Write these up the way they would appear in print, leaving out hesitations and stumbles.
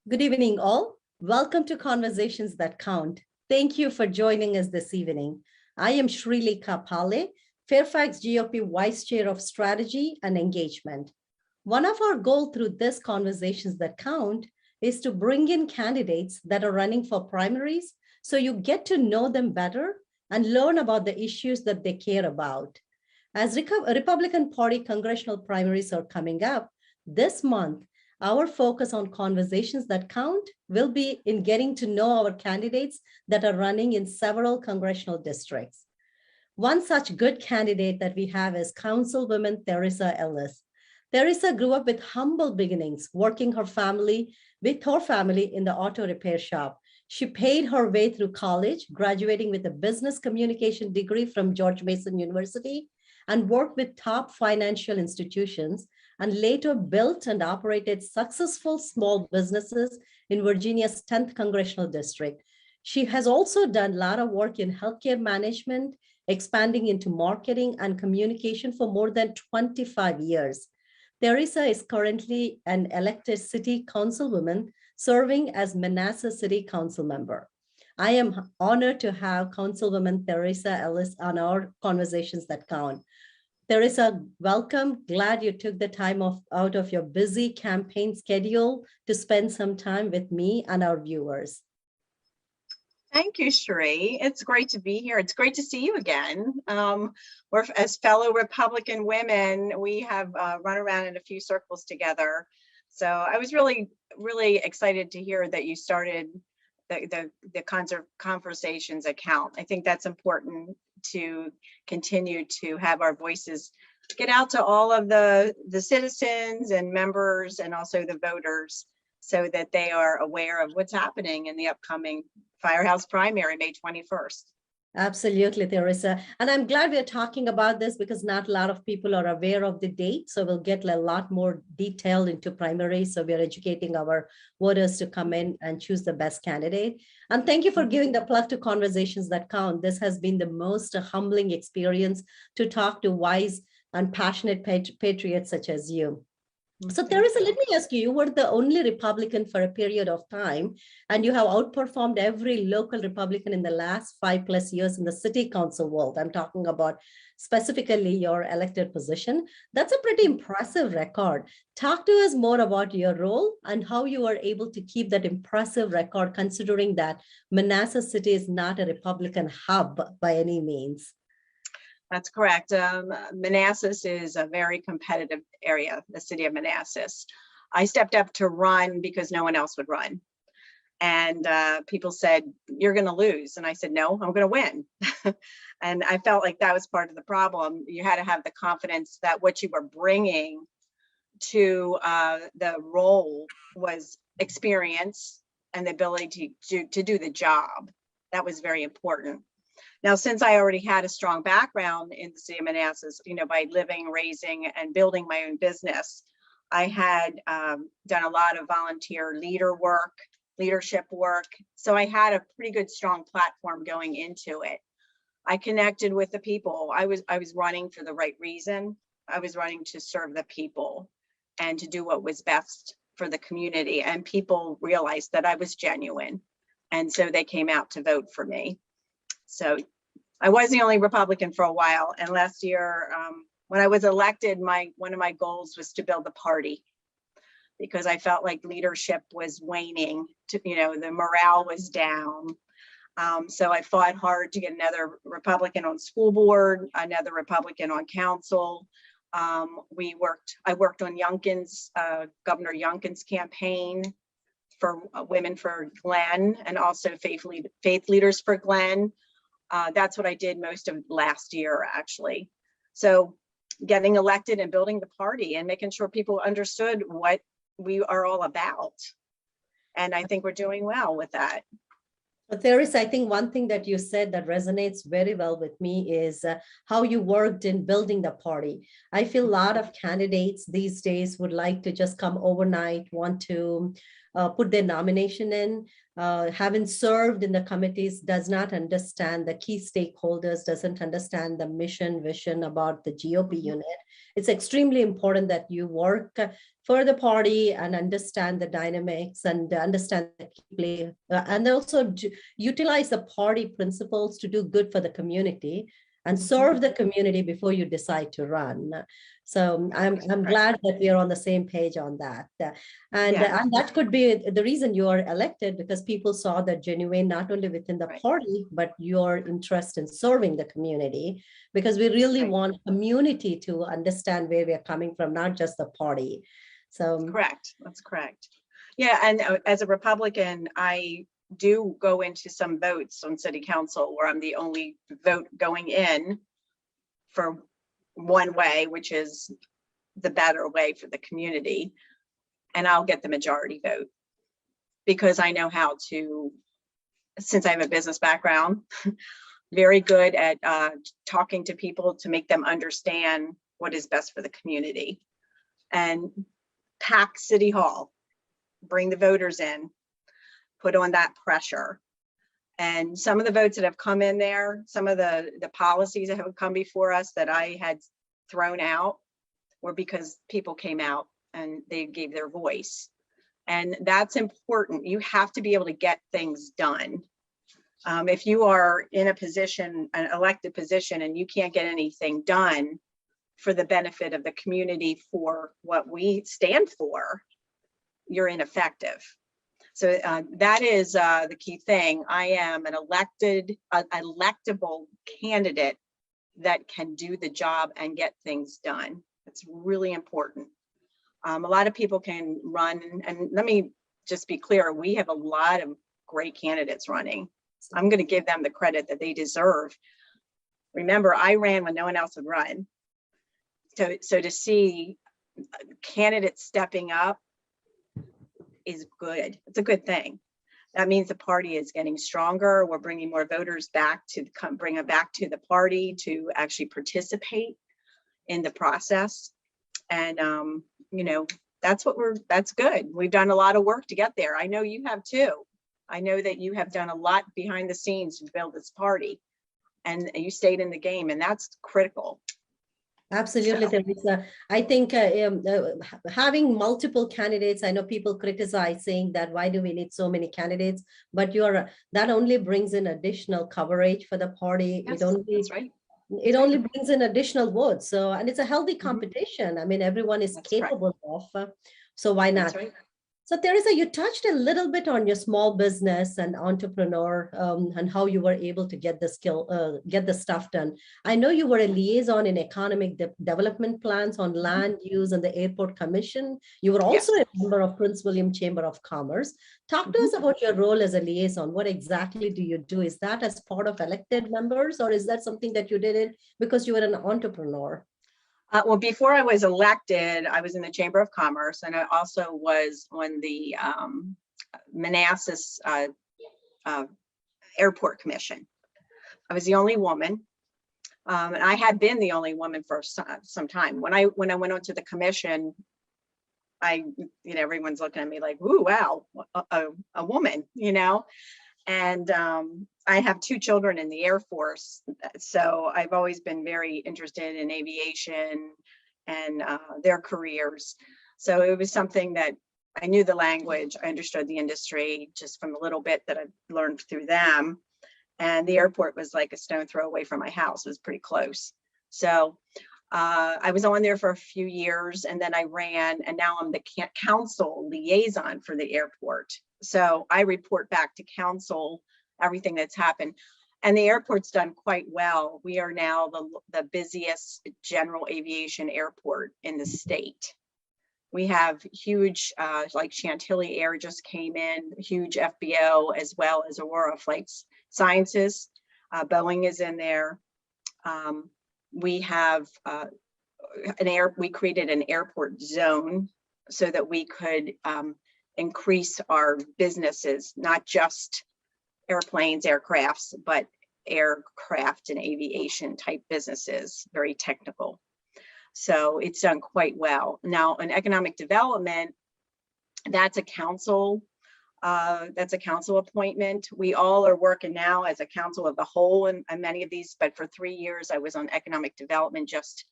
Good evening, all. Welcome to Conversations That Count. Thank you for joining us this evening. I am Shrili Kapale, Fairfax GOP Vice Chair of Strategy and Engagement. One of our goals through this Conversations That Count is to bring in candidates that are running for primaries so you get to know them better and learn about the issues that they care about. As Republican Party congressional primaries are coming up this month, our focus on Conversations That Count will be in getting to know our candidates that are running in several congressional districts. One such good candidate that we have is Councilwoman Theresa Ellis. Theresa grew up with humble beginnings, working with her family in the auto repair shop. She paid her way through college, graduating with a business communication degree from George Mason University, and worked with top financial institutions, and later built and operated successful small businesses in Virginia's 10th Congressional District. She has also done a lot of work in healthcare management, expanding into marketing and communication for more than 25 years. Theresa is currently an elected city councilwoman serving as Manassas City Council member. I am honored to have Councilwoman Theresa Ellis on our Conversations That Count. Theresa, welcome. Glad you took the time out of your busy campaign schedule to spend some time with me and our viewers. Thank you, Sheree. It's great to be here. It's great to see you again. We're, as fellow Republican women, we have run around in a few circles together. So I was really excited to hear that you started the kinds of conversations that count. I think that's important to continue to have our voices get out to all of the citizens and members and also the voters so that they are aware of what's happening in the upcoming Firehouse primary, May 21st. Absolutely, Theresa. And I'm glad we're talking about this because not a lot of people are aware of the date. So we'll get a lot more detail into primaries. So we're educating our voters to come in and choose the best candidate. And thank you for giving the plug to Conversations That Count. This has been the most humbling experience to talk to wise and passionate patriots such as you. So Theresa, let me ask you, you were the only Republican for a period of time, and you have outperformed every local Republican in the last 5+ years in the city council world. I'm talking about specifically your elected position. That's a pretty impressive record. Talk to us more about your role and how you were able to keep that impressive record, considering that Manassas City is not a Republican hub by any means. That's correct. Manassas is a very competitive area, the city of Manassas. I stepped up to run because no one else would run. And people said, you're going to lose. And I said, no, I'm going to win. And I felt like that was part of the problem. You had to have the confidence that what you were bringing to the role was experience and the ability to do the job. That was very important. Now, since I already had a strong background in the city of Manassas, by living, raising, and building my own business, I had done a lot of volunteer leadership work. So I had a pretty good, strong platform going into it. I connected with the people. I was running for the right reason. I was running to serve the people and to do what was best for the community. And people realized that I was genuine. And so they came out to vote for me. So I was the only Republican for a while. And last year, when I was elected, one of my goals was to build the party because I felt like leadership was waning. The morale was down. So I fought hard to get another Republican on school board, another Republican on council. I worked on Governor Youngkin's campaign for Women for Glenn and also Faith Leaders for Glenn. That's what I did most of last year, actually. So getting elected and building the party and making sure people understood what we are all about. And I think we're doing well with that. But Theresa, I think one thing that you said that resonates very well with me is how you worked in building the party. I feel a lot of candidates these days would like to just come overnight, want to put their nomination in, haven't served in the committees, does not understand the key stakeholders, doesn't understand the mission, vision about the GOP unit. It's extremely important that you work for the party and understand the dynamics and understand the key play, and also utilize the party principles to do good for the community and serve the community before you decide to run. So I'm glad that we are on the same page on that. And that could be the reason you are elected, because people saw the genuine, not only within the party, but your interest in serving the community, because we really want community to understand where we're coming from, not just the party. So correct. That's correct. Yeah. And as a Republican, I do go into some votes on city council where I'm the only vote going in for one way, which is the better way for the community. And I'll get the majority vote because I know how to, since I have a business background, very good at talking to people to make them understand what is best for the community. And pack City Hall, bring the voters in, put on that pressure. And some of the votes that have come in there, some of the policies that have come before us that I had thrown out were because people came out and they gave their voice. And that's important. You have to be able to get things done. If you are in a position, an elected position, and you can't get anything done for the benefit of the community for what we stand for, you're ineffective. So that is the key thing. I am an electable candidate that can do the job and get things done. It's really important. A lot of people can run, and let me just be clear, we have a lot of great candidates running. I'm going to give them the credit that they deserve. Remember, I ran when no one else would run. So to see candidates stepping up is good. It's a good thing. That means the party is getting stronger. We're bringing more voters back to bring them back to the party to actually participate in the process. And you know, that's good. We've done a lot of work to get there. I know you have too. I know that you have done a lot behind the scenes to build this party, and you stayed in the game, and that's critical. Absolutely, Theresa. I think having multiple candidates, I know people criticize saying that why do we need so many candidates, but that only brings in additional coverage for the party. Yes, that's right. It only brings in additional votes. So, and it's a healthy competition. I mean, everyone is capable of, so why not? That's right. So Theresa, you touched a little bit on your small business and entrepreneur and how you were able to get the stuff done. I know you were a liaison in economic development plans on land use and the airport commission. You were also a member of Prince William Chamber of Commerce. Talk to us about your role as a liaison. What exactly do you do? Is that as part of elected members, or is that something that you did because you were an entrepreneur? Well, before I was elected, I was in the Chamber of Commerce, and I also was on the Manassas Airport Commission. I was the only woman, and I had been the only woman for some time. When I went onto the commission, everyone's looking at me like, "Ooh, wow, a woman," And I have 2 children in the Air Force, so I've always been very interested in aviation and their careers. So it was something that I knew the language, I understood the industry just from a little bit that I've learned through them. And the airport was like a stone throw away from my house. It was pretty close. So I was on there for a few years, and then I ran, and now I'm the council liaison for the airport. So I report back to council everything that's happened, and the airport's done quite well. We are now the busiest general aviation airport in the state. We have huge, like Chantilly Air just came in, huge FBO, as well as Aurora Flight Sciences. Boeing is in there. We have we created an airport zone so that we could increase our businesses, not just airplanes, aircrafts, but aircraft and aviation type businesses, very technical. So it's done quite well. Now, in economic development, that's a council That's a council appointment. We all are working now as a council of the whole in many of these, but for 3 years I was on economic development just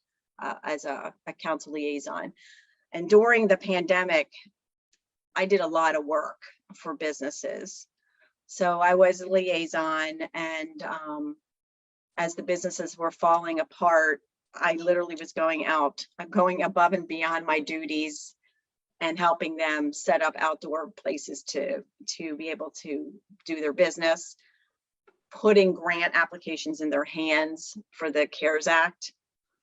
as a council liaison. And during the pandemic, I did a lot of work for businesses. So I was a liaison, and as the businesses were falling apart, I literally was going above and beyond my duties and helping them set up outdoor places to be able to do their business, putting grant applications in their hands for the CARES Act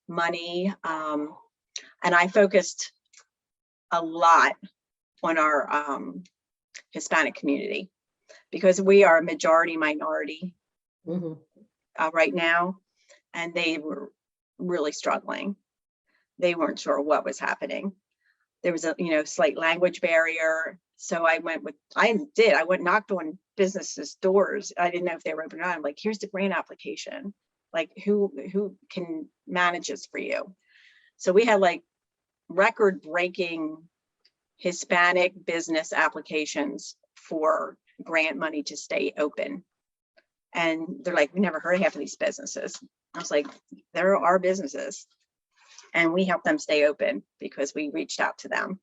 money. And I focused a lot on our Hispanic community because we are a majority minority right now, and they were really struggling. They weren't sure what was happening. There was a slight language barrier. So I went knocked on businesses' doors. I didn't know if they were open or not. I'm like, here's the grant application. Like who can manage this for you? So we had like record-breaking Hispanic business applications for grant money to stay open. And they're like, we never heard of half of these businesses. I was like, there are businesses. And we help them stay open because we reached out to them.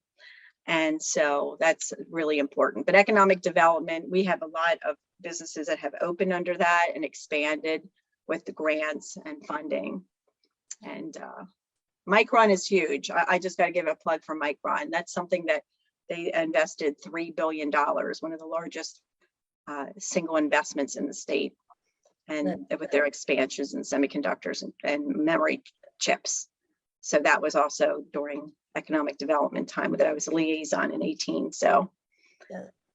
And so that's really important. But economic development, we have a lot of businesses that have opened under that and expanded with the grants and funding. And Micron is huge. I just got to give a plug for Micron. That's something that they invested $3 billion, one of the largest single investments in the state, and with their expansions in semiconductors and memory chips. So that was also during economic development time that I was a liaison in 2018. So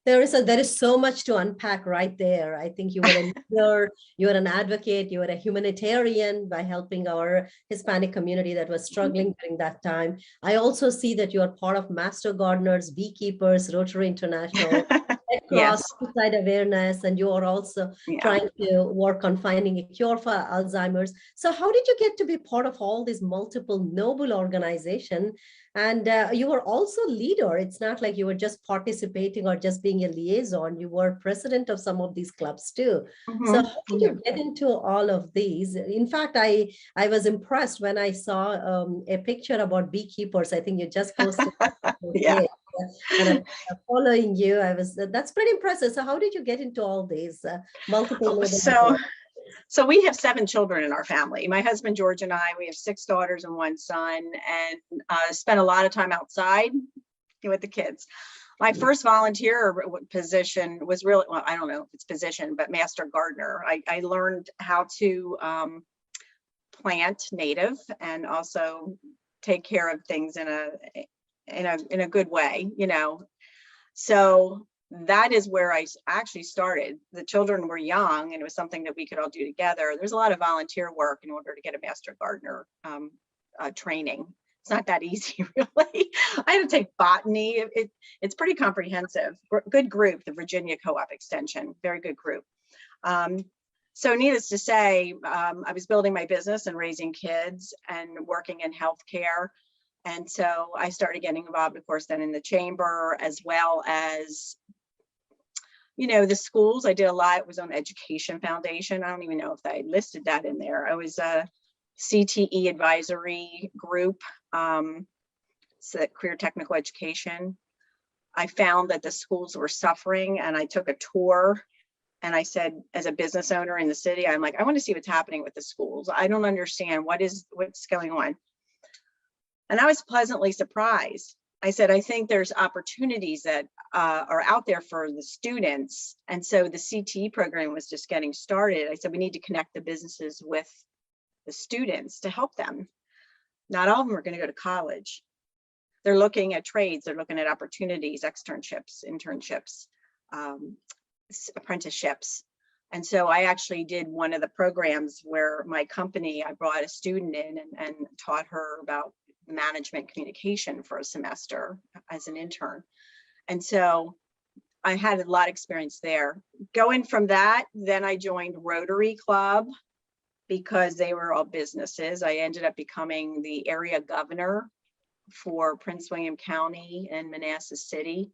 there is so much to unpack right there. I think you were a leader, you were an advocate, you were a humanitarian by helping our Hispanic community that was struggling during that time. I also see that you are part of Master Gardeners, Beekeepers, Rotary International, Red Cross, suicide awareness, and you are also trying to work on finding a cure for Alzheimer's. So how did you get to be part of all these multiple noble organizations? And you were also leader. It's not like you were just participating or just being a liaison. You were president of some of these clubs too. So how did you get into all of these? In fact, I was impressed when I saw a picture about beekeepers. I think you just posted. And I'm following you. That's pretty impressive. So how did you get into all these multiple? So we have 7 children in our family. My husband, George, and I, we have 6 daughters and 1 son, and spent a lot of time outside with the kids. My first volunteer position was really, well, I don't know if it's position, but master gardener. I learned how to plant native and also take care of things in a good way, So that is where I actually started. The children were young and it was something that we could all do together. There's a lot of volunteer work in order to get a master gardener training. It's not that easy, really. I had to take botany. It's pretty comprehensive. Good group, the Virginia Co-op Extension, very good group. So needless to say, I was building my business and raising kids and working in healthcare. And so I started getting involved, of course, then in the chamber, as well as, the schools. I did a lot. It was on Education Foundation. I don't even know if I listed that in there. I was a CTE advisory group, so career technical education. I found that the schools were suffering, and I took a tour. And I said, as a business owner in the city, I'm like, I want to see what's happening with the schools. I don't understand what's going on. And I was pleasantly surprised. I said, I think there's opportunities that are out there for the students. And so the CTE program was just getting started. I said, we need to connect the businesses with the students to help them. Not all of them are going to go to college. They're looking at trades. They're looking at opportunities, externships, internships, apprenticeships. And so I actually did one of the programs where my company, I brought a student in and taught her about management communication for a semester as an intern. And so I had a lot of experience there. Going from that, then I joined Rotary Club because they were all businesses. I ended up becoming the area governor for Prince William County and Manassas City.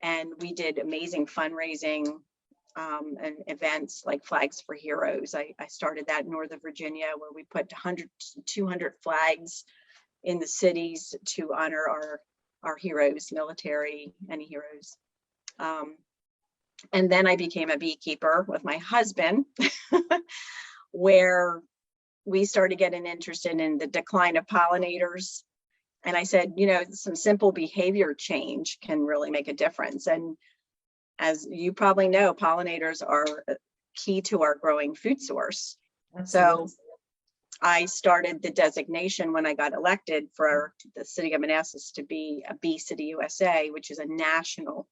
And we did amazing fundraising and events like Flags for Heroes. I started that in Northern Virginia, where we put 100 to 200 flags in the cities to honor our heroes, military, any heroes. And then I became a beekeeper with my husband, where we started getting interested in the decline of pollinators. And I said, you know, some simple behavior change can really make a difference. And as you probably know, pollinators are key to our growing food source. Absolutely. So I started the designation when I got elected for the city of Manassas to be a Bee City USA, which is a national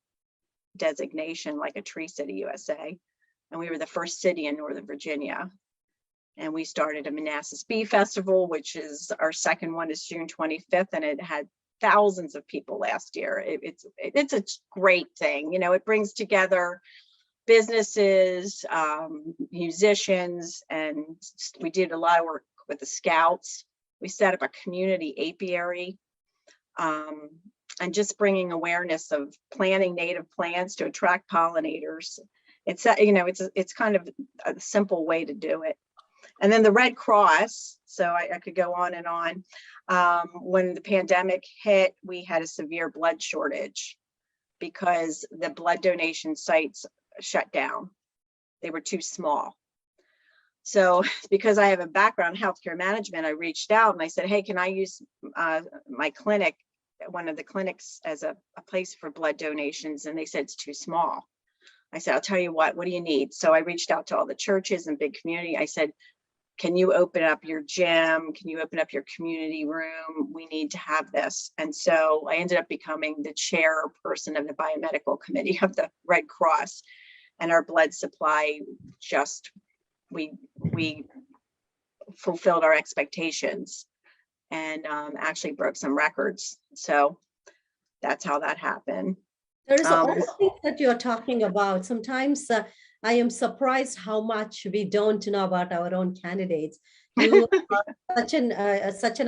designation like a Tree City USA. And we were the first city in Northern Virginia. And we started a Manassas Bee Festival, which is our second one, is June 25th, and it had thousands of people last year. It's a great thing. You know, it brings together businesses, musicians, and we did a lot of work with the Scouts. We set up a community apiary, and just bringing awareness of planting native plants to attract pollinators. It's, you know, it's kind of a simple way to do it. And then the Red Cross, so I could go on and on. When the pandemic hit, we had a severe blood shortage because the blood donation sites shut down. They were too small. So because I have a background in healthcare management, I reached out and I said, hey, can I use my clinic, one of the clinics, as a place for blood donations? And they said it's too small. I said, I'll tell you what do you need? So I reached out to all the churches and big community. I said, can you open up your gym? Can you open up your community room? We need to have this. And so I ended up becoming the chairperson of the biomedical committee of the Red Cross. And our blood supply just, we fulfilled our expectations and actually broke some records. So that's how that happened. There is all the things that you're talking about. Sometimes I am surprised how much we don't know about our own candidates. You are such an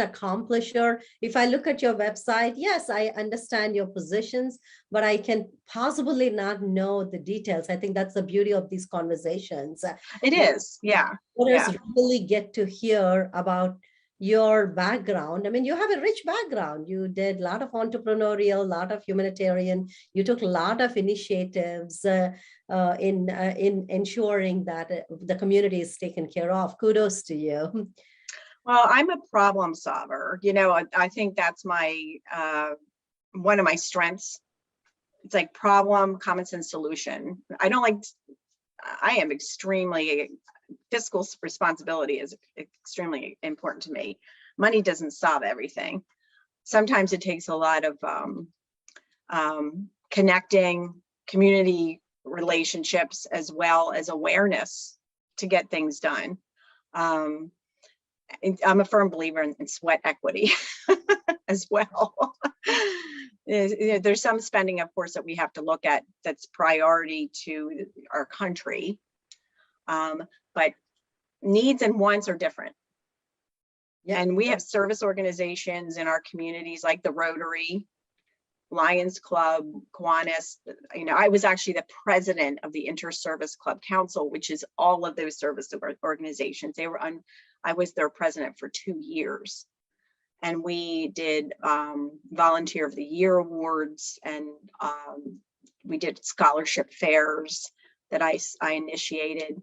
accomplisher. If I look at your website, yes, I understand your positions, but I can possibly not know the details. I think that's the beauty of these conversations. It is, yeah. Voters really get to hear about your background. I mean, you have a rich background. You did a lot of entrepreneurial, a lot of humanitarian. You took a lot of initiatives in ensuring that the community is taken care of. Kudos to you. Well, I'm a problem solver. You know, I think that's my one of my strengths. It's like problem, common sense solution. I am extremely, fiscal responsibility is extremely important to me. Money doesn't solve everything. Sometimes it takes a lot of connecting, community relationships, as well as awareness to get things done. I'm a firm believer in sweat equity as well. There's some spending, of course, that we have to look at that's priority to our country. But needs and wants are different. Yeah. And we have service organizations in our communities like the Rotary, Lions Club, Kiwanis. You know, I was actually the president of the Inter-Service Club Council, which is all of those service organizations. I was their president for 2 years. And we did Volunteer of the Year awards, and we did scholarship fairs that I initiated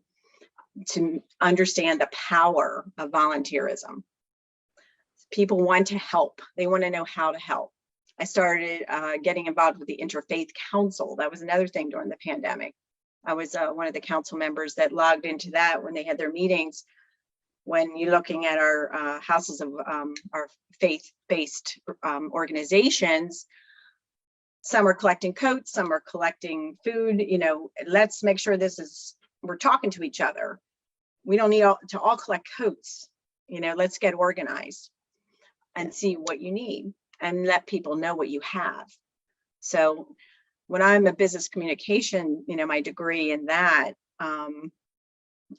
to understand the power of volunteerism. People want to help. They want to know how to help. I started getting involved with the Interfaith Council. That was another thing during the pandemic. I was one of the council members that logged into that when they had their meetings. When you're looking at our houses of our faith-based organizations, some are collecting coats, some are collecting food. You know, let's make sure we're talking to each other. We don't need to all collect coats. You know, let's get organized and see what you need and let people know what you have. So when I'm a business communication, you know, my degree in that,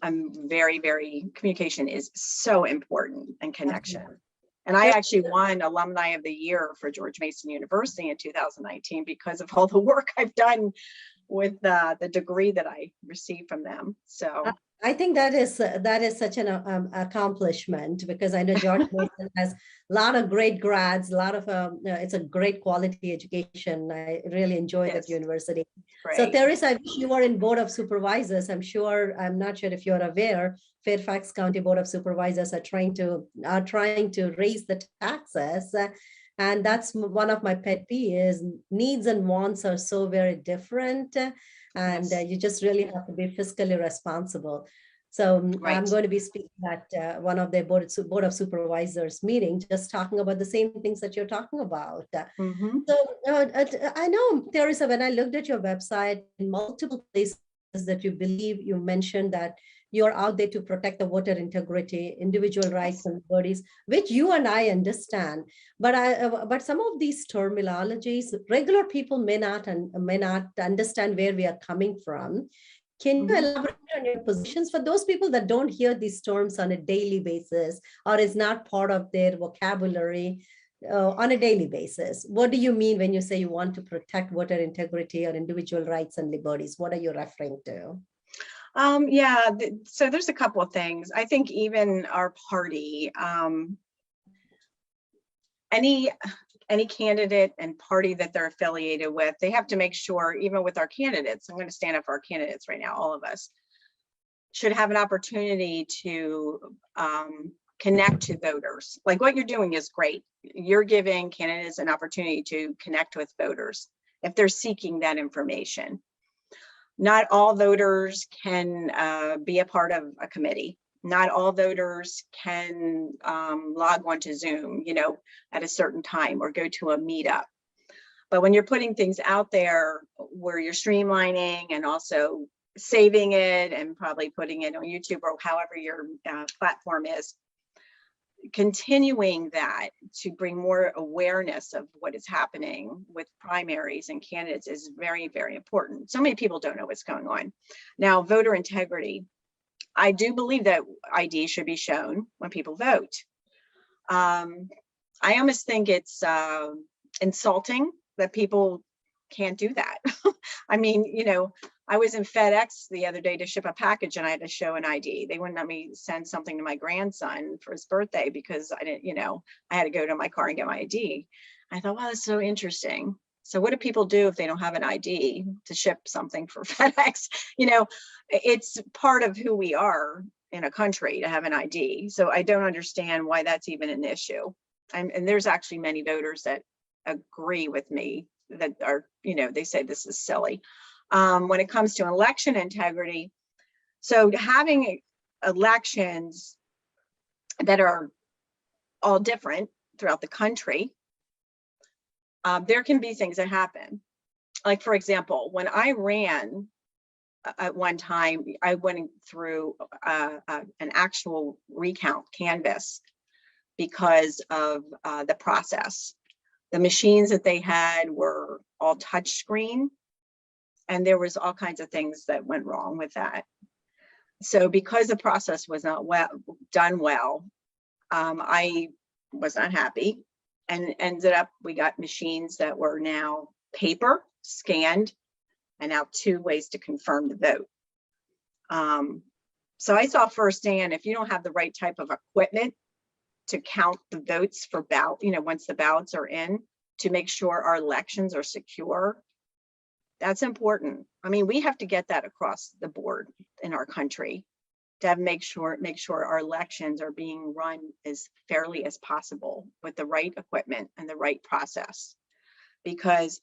I'm very, very, communication is so important, and connection. And I actually won Alumni of the Year for George Mason University in 2019 because of all the work I've done with the degree that I received from them. So I think that is such an accomplishment, because I know George Mason has a lot of great grads, a lot of it's a great quality education. I really enjoy that yes, university. So great. Theresa, I wish you were in Board of Supervisors. I'm not sure if you're aware, Fairfax County Board of Supervisors are trying to raise the taxes. And that's one of my pet peeves. Needs and wants are so very different. And Yes, you just really have to be fiscally responsible. So I'm right. going to be speaking at one of the board of Supervisors meeting, just talking about the same things that you're talking about. Mm-hmm. So I know, Theresa, when I looked at your website, in multiple places that you believe, you mentioned that you're out there to protect the voter integrity, individual rights and liberties, which you and I understand. But some of these terminologies, regular people may not understand where we are coming from. Can you elaborate on your positions for those people that don't hear these terms on a daily basis, or is not part of their vocabulary on a daily basis? What do you mean when you say you want to protect voter integrity or individual rights and liberties? What are you referring to? Yeah, so there's a couple of things. I think even our party, any candidate and party that they're affiliated with, they have to make sure, even with our candidates, I'm going to stand up for our candidates right now, all of us should have an opportunity to connect to voters. Like what you're doing is great. You're giving candidates an opportunity to connect with voters if they're seeking that information. Not all voters can be a part of a committee. Not all voters can log on to Zoom, at a certain time or go to a meetup. But when you're putting things out there where you're streamlining and also saving it and probably putting it on YouTube or however your platform is, continuing that to bring more awareness of what is happening with primaries and candidates is very, very important. So many people don't know what's going on. Now, voter integrity. I do believe that ID should be shown when people vote. I almost think it's insulting that people can't do that. I mean, I was in FedEx the other day to ship a package and I had to show an ID. They wouldn't let me send something to my grandson for his birthday because I didn't, I had to go to my car and get my ID. I thought, wow, that's so interesting. So what do people do if they don't have an ID to ship something for FedEx? It's part of who we are in a country to have an ID. So I don't understand why that's even an issue. And there's actually many voters that agree with me that are, they say this is silly. When it comes to election integrity, so having elections that are all different throughout the country, there can be things that happen. Like, for example, when I ran at one time, I went through an actual recount canvas because of the process. The machines that they had were all touch screen, and there was all kinds of things that went wrong with that. So because the process was not done well, I was not happy, and ended up, we got machines that were now paper scanned and now 2 ways to confirm the vote. So I saw firsthand, if you don't have the right type of equipment to count the votes for ballot, once the ballots are in, to make sure our elections are secure, that's important. I mean, we have to get that across the board in our country to make sure our elections are being run as fairly as possible with the right equipment and the right process. Because,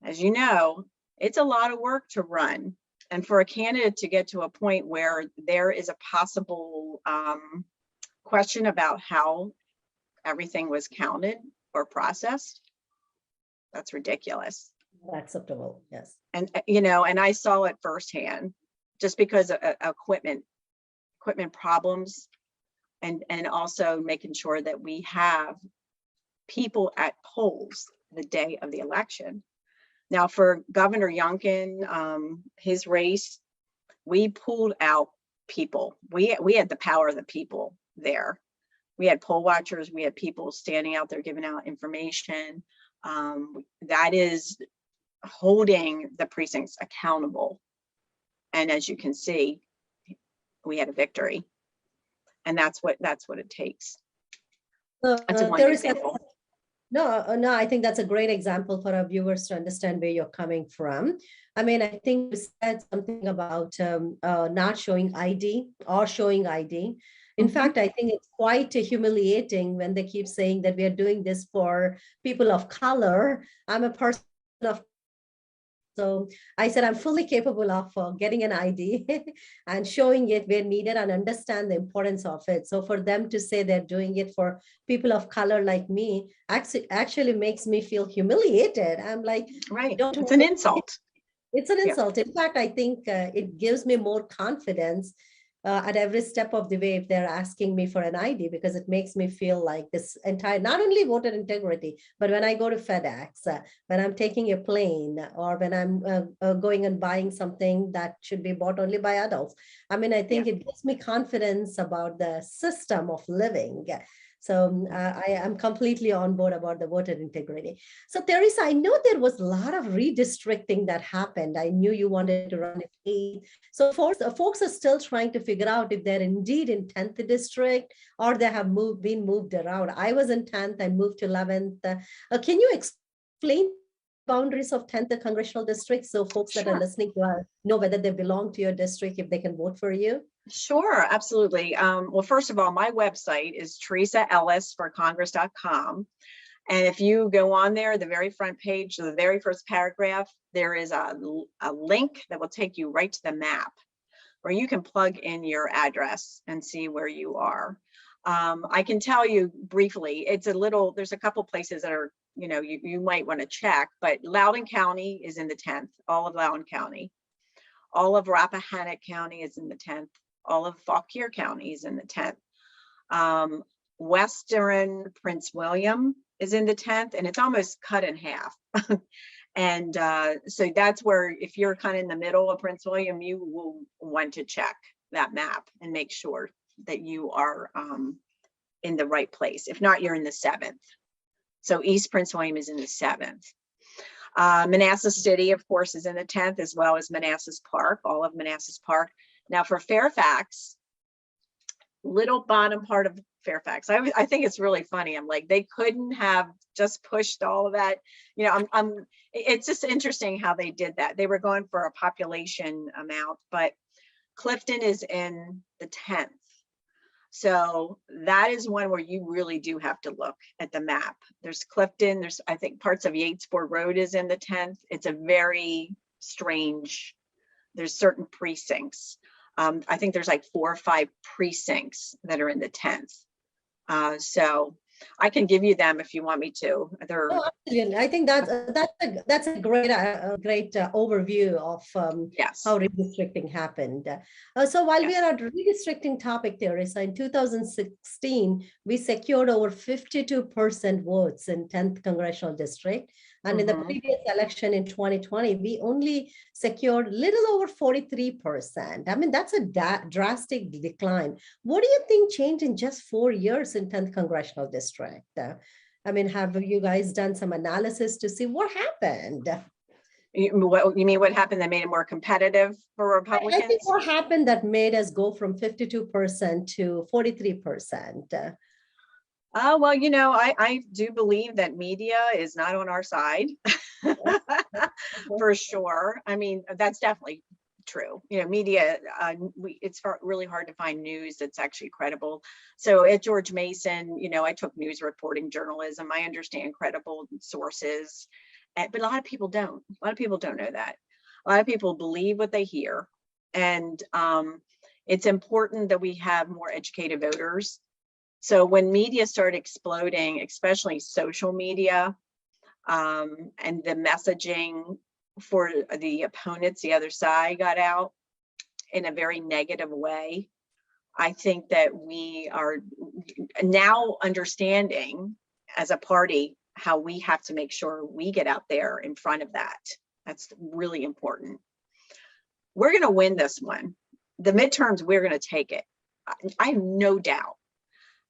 as you know, it's a lot of work to run. And for a candidate to get to a point where there is a possible question about how everything was counted or processed, that's ridiculous. Acceptable, yes. And and I saw it firsthand, just because of equipment problems, and also making sure that we have people at polls the day of the election. Now, for Governor Youngkin, his race, we pulled out people. We had the power of the people there. We had poll watchers, we had people standing out there giving out information. That is holding the precincts accountable. And as you can see, we had a victory. And that's what it takes. That's one example. No, I think that's a great example for our viewers to understand where you're coming from. I mean, I think you said something about not showing ID or showing ID. In fact, I think it's quite humiliating when they keep saying that we are doing this for people of color. I'm a person of So I said, I'm fully capable of getting an ID and showing it where needed and understand the importance of it. So for them to say they're doing it for people of color like me actually makes me feel humiliated. I'm like, right. It's an insult. It's an insult. In fact, I think it gives me more confidence at every step of the way if they're asking me for an ID, because it makes me feel like this entire, not only voter integrity, but when I go to FedEx, when I'm taking a plane, or when I'm going and buying something that should be bought only by adults. I mean, I think it gives me confidence about the system of living. So I am completely on board about the voter integrity. So Theresa, I know there was a lot of redistricting that happened. I knew you wanted to run it. So folks are still trying to figure out if they're indeed in 10th district or they have been moved around. I was in 10th, I moved to 11th. Can you explain boundaries of 10th congressional district so folks that are listening know whether they belong to your district, if they can vote for you? Sure, absolutely. Well, first of all, my website is Theresa Ellis for Congress.com. And if you go on there, the very front page, the very first paragraph, there is a link that will take you right to the map where you can plug in your address and see where you are. I can tell you briefly, there's a couple places that are, you might want to check, but Loudoun County is in the 10th, all of Loudoun County. All of Rappahannock County is in the 10th. All of Fauquier County is in the 10th. Western Prince William is in the 10th, and it's almost cut in half. And so that's where, if you're kind of in the middle of Prince William, you will want to check that map and make sure that you are in the right place. If not, you're in the 7th. So East Prince William is in the 7th. Manassas City, of course, is in the 10th, as well as Manassas Park, all of Manassas Park. Now for Fairfax, little bottom part of Fairfax, I think it's really funny. I'm like, they couldn't have just pushed all of that. It's just interesting how they did that. They were going for a population amount, but Clifton is in the 10th. So that is one where you really do have to look at the map. There's Clifton, there's, I think, parts of Yatesford Road is in the 10th. It's a very strange, there's certain precincts. I think there's like 4 or 5 precincts that are in the 10th. So I can give you them if you want me to. Absolutely. I think that's a great overview of how redistricting happened. So while we are on redistricting topic, Theresa, in 2016, we secured over 52% votes in 10th congressional district. And in the previous election in 2020, we only secured a little over 43%. I mean, that's a drastic decline. What do you think changed in just 4 years in 10th congressional district? I mean, have you guys done some analysis to see what happened? You mean what happened that made it more competitive for Republicans? I think what happened that made us go from 52% to 43%. Well, I do believe that media is not on our side for sure. I mean, that's definitely true. Media, it's really hard to find news that's actually credible. So at George Mason, I took news reporting journalism. I understand credible sources, but a lot of people don't. A lot of people don't know that. A lot of people believe what they hear. And it's important that we have more educated voters. So when media started exploding, especially social media, and the messaging for the opponents, the other side, got out in a very negative way, I think that we are now understanding as a party how we have to make sure we get out there in front of that. That's really important. We're going to win this one. The midterms, we're going to take it. I have no doubt.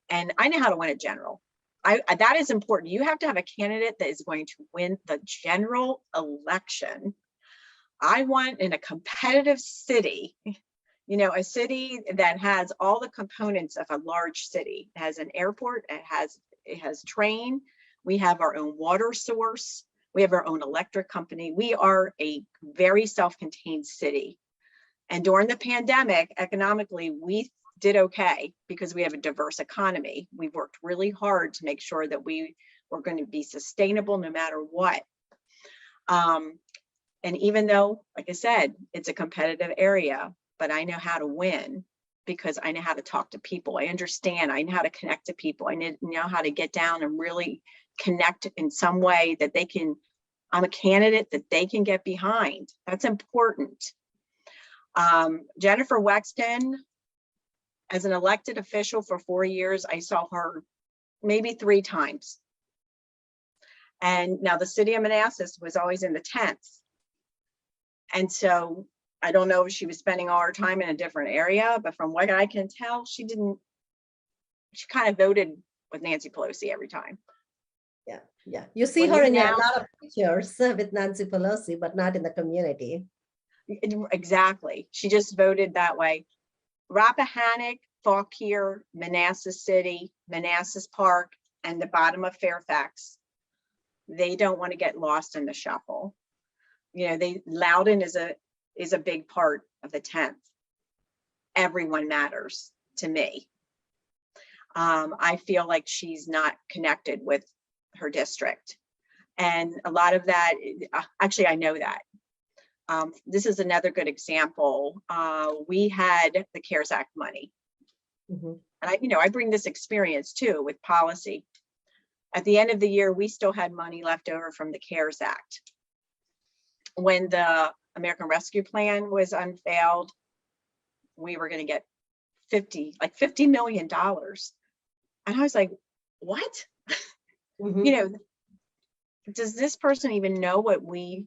And I know how to win a general. That is important. You have to have a candidate that is going to win the general election. I want in a competitive city, you know, a city that has all the components of a large city. It has an airport, it has train, we have our own water source, we have our own electric company. We are a very self-contained city. And during the pandemic, economically, we did okay because we have a diverse economy. We've worked really hard to make sure that we were going to be sustainable no matter what. And even though, like I said, it's a competitive area, but I know how to win because I know how to talk to people. I understand, I know how to connect to people. I know how to get down and really connect in some way that they can, I'm a candidate that they can get behind. That's important. Jennifer Wexton, as an elected official for 4 years, I saw her maybe 3 times. And now the city of Manassas was always in the 10th. And so I don't know if she was spending all her time in a different area, but from what I can tell, she kind of voted with Nancy Pelosi every time. Yeah, yeah. You see her in a lot of pictures with Nancy Pelosi, but not in the community. Exactly. She just voted that way. Rappahannock, Fauquier, Manassas City, Manassas Park, and the bottom of Fairfax, they don't want to get lost in the shuffle. You know, Loudoun is a big part of the 10th. Everyone matters to me. I feel like she's not connected with her district. And a lot of that, actually, I know that. This is another good example. We had the CARES Act money. Mm-hmm. And I bring this experience too with policy. At the end of the year, we still had money left over from the CARES Act. When the American Rescue Plan was unveiled, we were going to get $50 million. And I was like, what? Mm-hmm. Does this person even know what we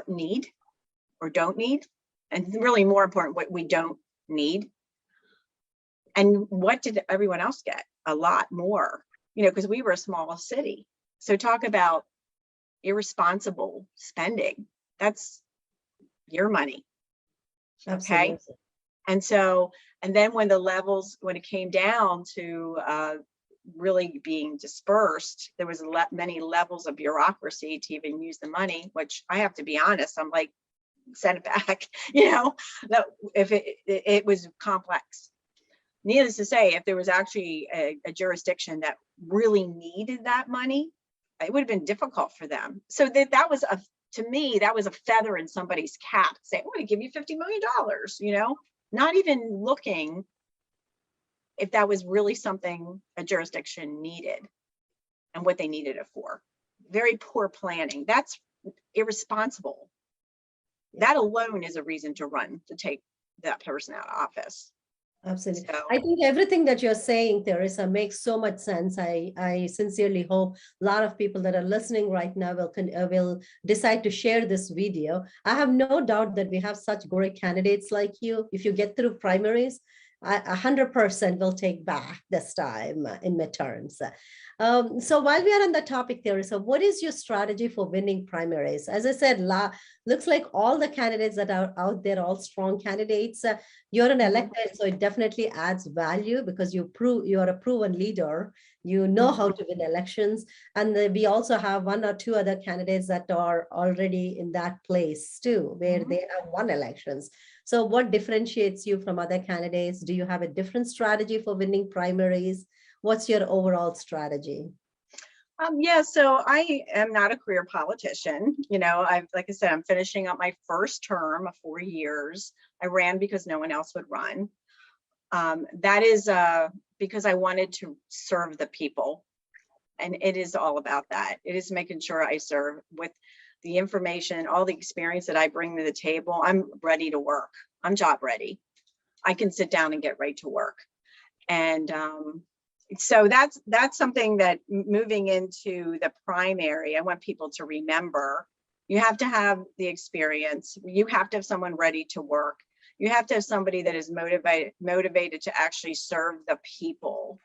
need or don't need? And really more important, what we don't need. And what did everyone else get? A lot more, because we were a small city. So talk about irresponsible spending. That's your money. Okay. Absolutely. And then when it came down to really being dispersed, there was many levels of bureaucracy to even use the money, which I have to be honest, I'm like, send it back, that if it was complex. Needless to say, if there was actually a jurisdiction that really needed that money, it would have been difficult for them. So that was to me, that was a feather in somebody's cap, saying, I'm going to give you $50 million, not even looking if that was really something a jurisdiction needed and what they needed it for. Very poor planning. That's irresponsible. That alone is a reason to take that person out of office. Absolutely. So, I think everything that you're saying, Theresa, makes so much sense. I sincerely hope a lot of people that are listening right now will decide to share this video. I have no doubt that we have such great candidates like you. If you get through primaries, 100% will take back this time in midterms. So while we are on the topic, Theresa, what is your strategy for winning primaries? As I said, looks like all the candidates that are out there, all strong candidates. You're an elected, so it definitely adds value because you're a proven leader. You know how to win elections. And we also have 1 or 2 other candidates that are already in that place too, where they have won elections. So what differentiates you from other candidates? Do you have a different strategy for winning primaries? What's your overall strategy? Yeah, so I am not a career politician. Like I said, I'm finishing up my first term of 4 years. I ran because no one else would run. That is because I wanted to serve the people. And it is all about that. It is making sure I serve with the information, all the experience that I bring to the table. I'm ready to work. I'm job ready. I can sit down and get right to work. And so that's something that moving into the primary, I want people to remember. You have to have the experience. You have to have someone ready to work. You have to have somebody that is motivated to actually serve the people.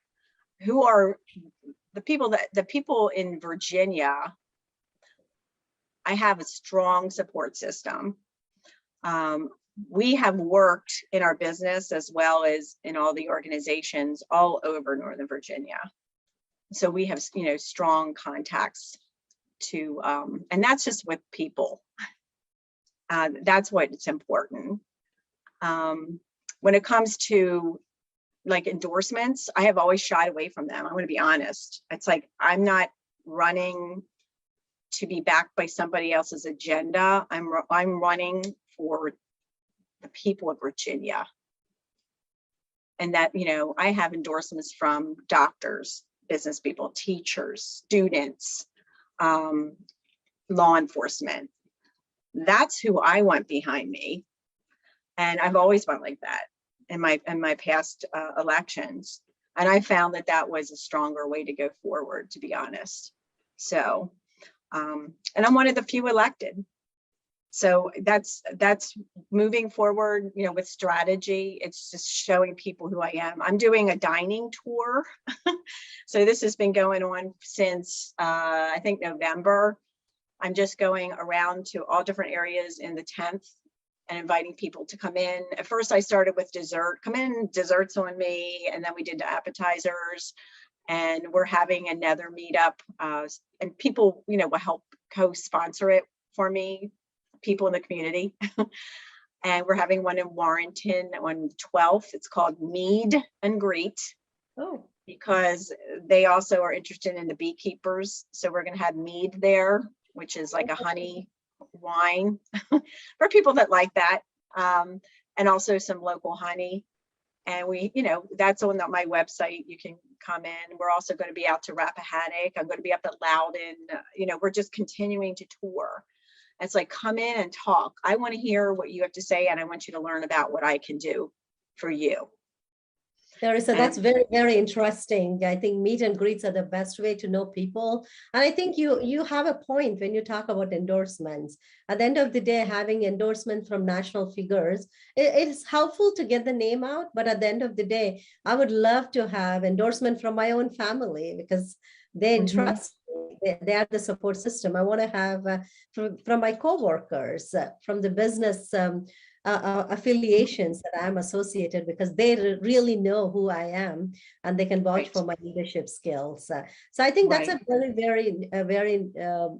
who are the people in Virginia. I have a strong support system. We have worked in our business as well as in all the organizations all over Northern Virginia. So we have, strong contacts to, and that's just with people. That's what's important. When it comes to like endorsements, I have always shied away from them. I'm going to be honest. It's like, I'm not running to be backed by somebody else's agenda. I'm running for the people of Virginia. And that, I have endorsements from doctors, business people, teachers, students, law enforcement. That's who I want behind me. And I've always went like that in my past elections. And I found that was a stronger way to go forward, to be honest. So, and I'm one of the few elected. So that's moving forward, with strategy. It's just showing people who I am. I'm doing a dining tour. So this has been going on since, I think, November. I'm just going around to all different areas in the 10th and inviting people to come in. At first, I started with dessert. Come in, desserts on me. And then we did the appetizers. And we're having another meetup. And people, will help co-sponsor it for me. People in the community. And we're having one in Warrenton on 12th. It's called Mead and Greet. Oh. Because they also are interested in the beekeepers. So we're going to have mead there, which is like a honey wine for people that like that. And also some local honey. And we, that's on my website. You can come in. We're also going to be out to Rappahannock. I'm going to be up at Loudon. We're just continuing to tour. It's like, come in and talk. I want to hear what you have to say, and I want you to learn about what I can do for you. Theresa, that's very, very interesting. I think meet and greets are the best way to know people. And I think you have a point when you talk about endorsements. At the end of the day, having endorsement from national figures, it's helpful to get the name out. But at the end of the day, I would love to have endorsement from my own family because they trust me. They are the support system. I want to have from my coworkers, from the business affiliations that I'm associated because they really know who I am and they can vouch for my leadership skills. So I think that's a very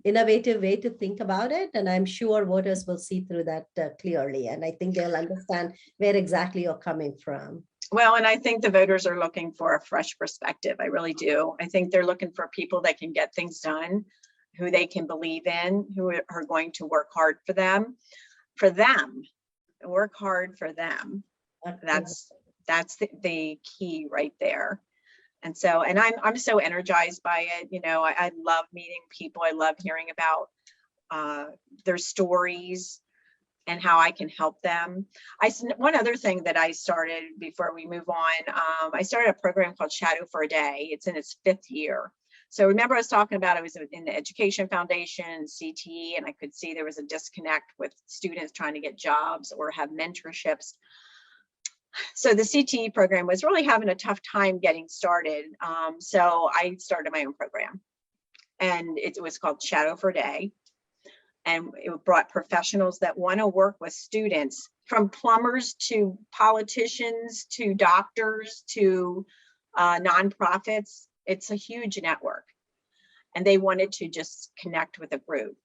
innovative way to think about it. And I'm sure voters will see through that clearly. And I think they'll understand where exactly you're coming from. Well, and I think the voters are looking for a fresh perspective. I really do. I think they're looking for people that can get things done, who they can believe in, who are going to work hard for them, work hard for them. That's the key right there. And so, and I'm so energized by it. I love meeting people. I love hearing about their stories and how I can help them. One other thing that I started before we move on, I started a program called Shadow for a Day. It's in its 5th year. So remember I was talking about, I was in the Education Foundation, CTE, and I could see there was a disconnect with students trying to get jobs or have mentorships. So the CTE program was really having a tough time getting started. So I started my own program and it was called Shadow for a Day. And it brought professionals that want to work with students, from plumbers to politicians to doctors to nonprofits. It's a huge network. And they wanted to just connect with a group.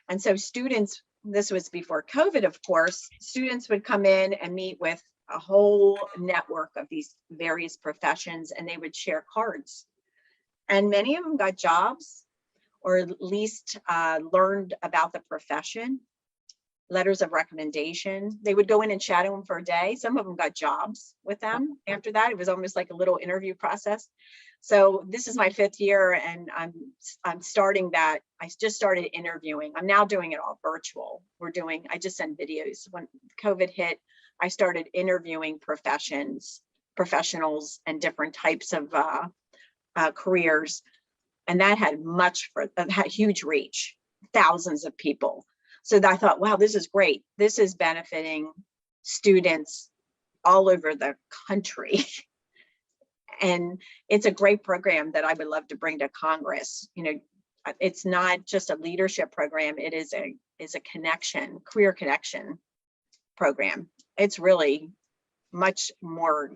And so students, this was before COVID, of course, students would come in and meet with a whole network of these various professions, and they would share cards. And many of them got jobs, or at least learned about the profession, letters of recommendation. They would go in and shadow them for a day. Some of them got jobs with them. After that, it was almost like a little interview process. So this is my 5th year, and I'm starting that. I just started interviewing. I'm now doing it all virtual. I just send videos. When COVID hit, I started interviewing professionals, and different types of careers. And that had had huge reach, thousands of people. So I thought, wow, this is great. This is benefiting students all over the country. And it's a great program that I would love to bring to Congress. You know, it's not just a leadership program, it is a connection, career connection program. It's really much more,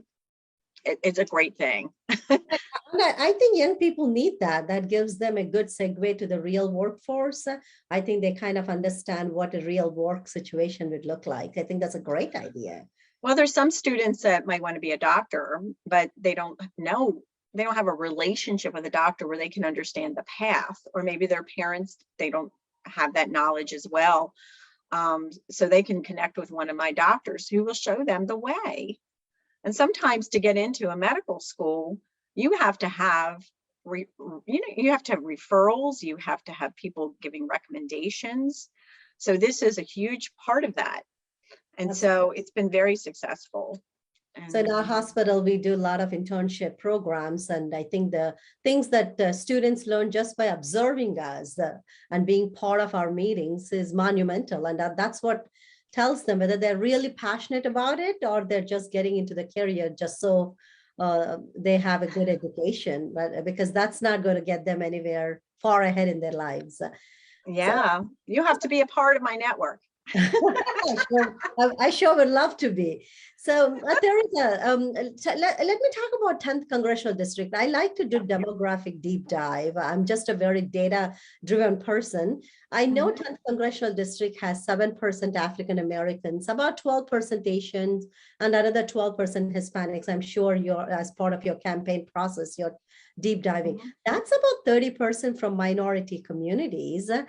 it's a great thing. I think young people need that. That gives them a good segue to the real workforce. I think they kind of understand what a real work situation would look like. I think that's a great idea. Well, there's some students that might want to be a doctor, but they don't know, they don't have a relationship with a doctor where they can understand the path, or maybe their parents, they don't have that knowledge as well. So they can connect with one of my doctors who will show them the way. And sometimes to get into a medical school, you have to have, you have to have referrals, you have to have people giving recommendations. So this is a huge part of that. And so it's been very successful. So in our hospital, we do a lot of internship programs. And I think the things that the students learn just by observing us and being part of our meetings is monumental. And that's what tells them whether they're really passionate about it or they're just getting into the career just so they have a good education, but because that's not going to get them anywhere far ahead in their lives. Yeah, so, you have to be a part of my network. I sure would love to be. So Theresa, let me talk about 10th Congressional District. I like to do demographic deep dive. I'm just a very data-driven person. I know 10th Congressional District has 7% African Americans, about 12% Asians, and another 12% Hispanics. I'm sure you're, as part of your campaign process, you're deep diving. That's about 30% from minority communities. And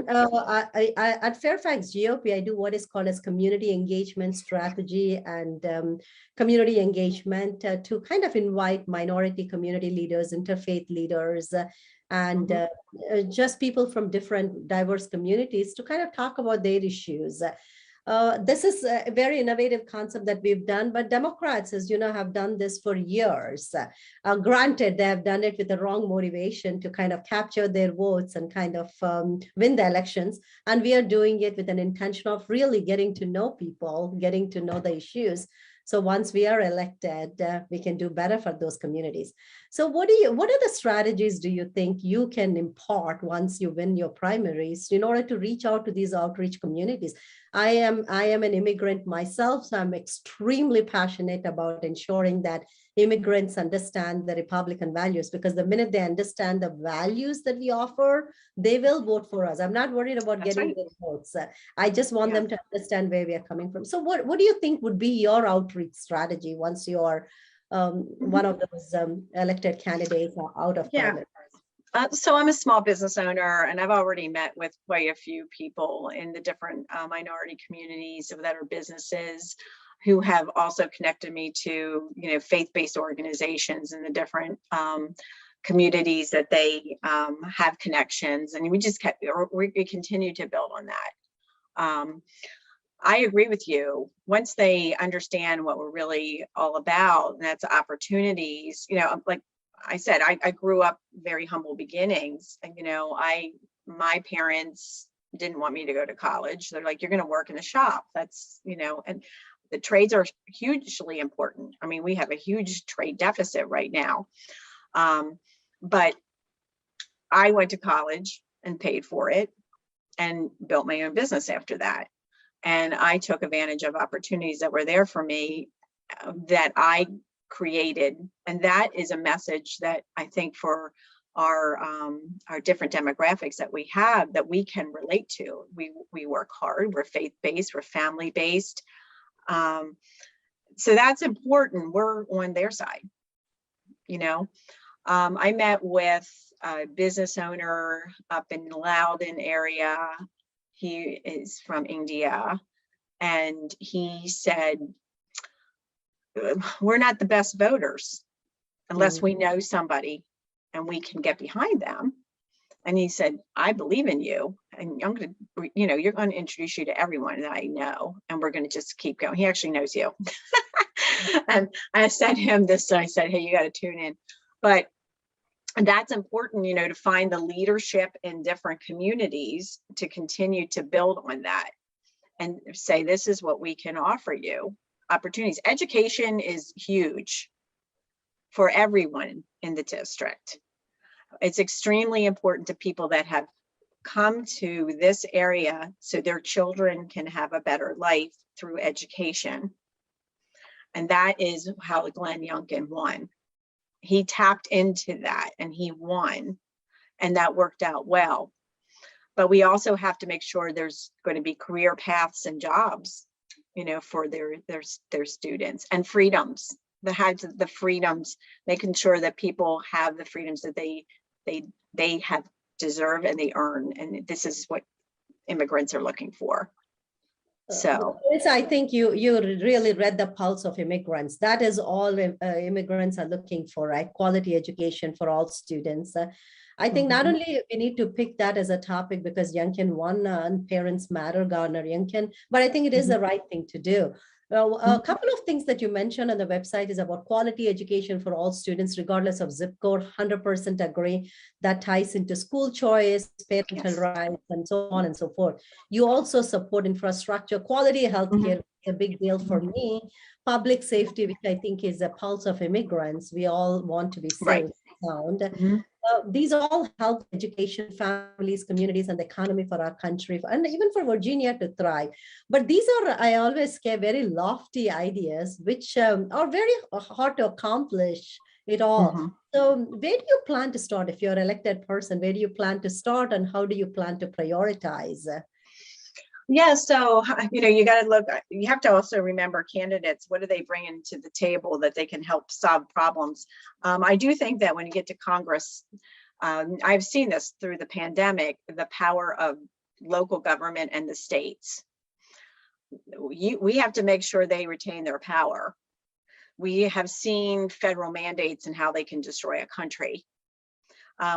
at Fairfax GOP, I do what is called as community engagement strategy and community engagement to kind of invite minority community leaders, interfaith leaders, and just people from different diverse communities to kind of talk about their issues. This is a very innovative concept that we've done, but Democrats, as you know, have done this for years. Granted, they have done it with the wrong motivation to kind of capture their votes and kind of win the elections. And we are doing it with an intention of really getting to know people, getting to know the issues. So once we are elected, we can do better for those communities. So what are the strategies do you think you can impart once you win your primaries in order to reach out to these outreach communities? I am an immigrant myself, so I'm extremely passionate about ensuring that immigrants understand the Republican values, because the minute they understand the values that we offer, they will vote for us. I'm not worried about getting their votes. I just want them to understand where we are coming from. So what do you think would be your outreach strategy once you're one of those elected candidates out of primary? So I'm a small business owner, and I've already met with quite a few people in the different minority communities that are businesses who have also connected me to, faith-based organizations in the different communities that they have connections, and we continue to build on that. I agree with you. Once they understand what we're really all about, and that's opportunities, like I said, I grew up very humble beginnings. And, my parents didn't want me to go to college. They're like, you're going to work in the shop. That's, and the trades are hugely important. I mean, we have a huge trade deficit right now. But I went to college and paid for it and built my own business after that. And I took advantage of opportunities that were there for me that I created. And that is a message that I think for our different demographics that we have, that we can relate to. We work hard, we're faith-based, we're family-based. So that's important. We're on their side. I met with a business owner up in Loudon area. He is from India, and he said, we're not the best voters unless we know somebody and we can get behind them. And he said, I believe in you, and I'm going to, you're going to introduce you to everyone that I know, and we're going to just keep going. He actually knows you. And I sent him this, I said, hey, you got to tune in. But that's important, to find the leadership in different communities to continue to build on that and say, this is what we can offer you. Opportunities. Education is huge for everyone in the district. It's extremely important to people that have come to this area so their children can have a better life through education. And that is how Glenn Youngkin won. He tapped into that and he won, and that worked out well. But we also have to make sure there's going to be career paths and jobs, you know, for their students, and freedoms, the freedoms, making sure that people have the freedoms that they have deserve and they earn. And this is what immigrants are looking for. So I think you really read the pulse of immigrants. That is all immigrants are looking for, right? Quality education for all students. I think not only we need to pick that as a topic because Youngkin won and Parents Matter, Gardner Youngkin, but I think it is the right thing to do. A couple of things that you mentioned on the website is about quality education for all students, regardless of zip code. 100% agree. That ties into school choice, parental rights, and so on and so forth. You also support infrastructure, quality healthcare, a big deal for me. Public safety, which I think is a pulse of immigrants. We all want to be safe, sound. These all help education, families, communities, and the economy for our country, and even for Virginia to thrive. But these are, I always say, very lofty ideas, which are very hard to accomplish it all. So where do you plan to start? If you're an elected person, where do you plan to start, and how do you plan to prioritize? Yeah, so, you know, you got to look, you have to also remember candidates, what do they bring into the table that they can help solve problems? I do think that when you get to Congress, I've seen this through the pandemic, the power of local government and the states. We have to make sure they retain their power. We have seen federal mandates and how they can destroy a country.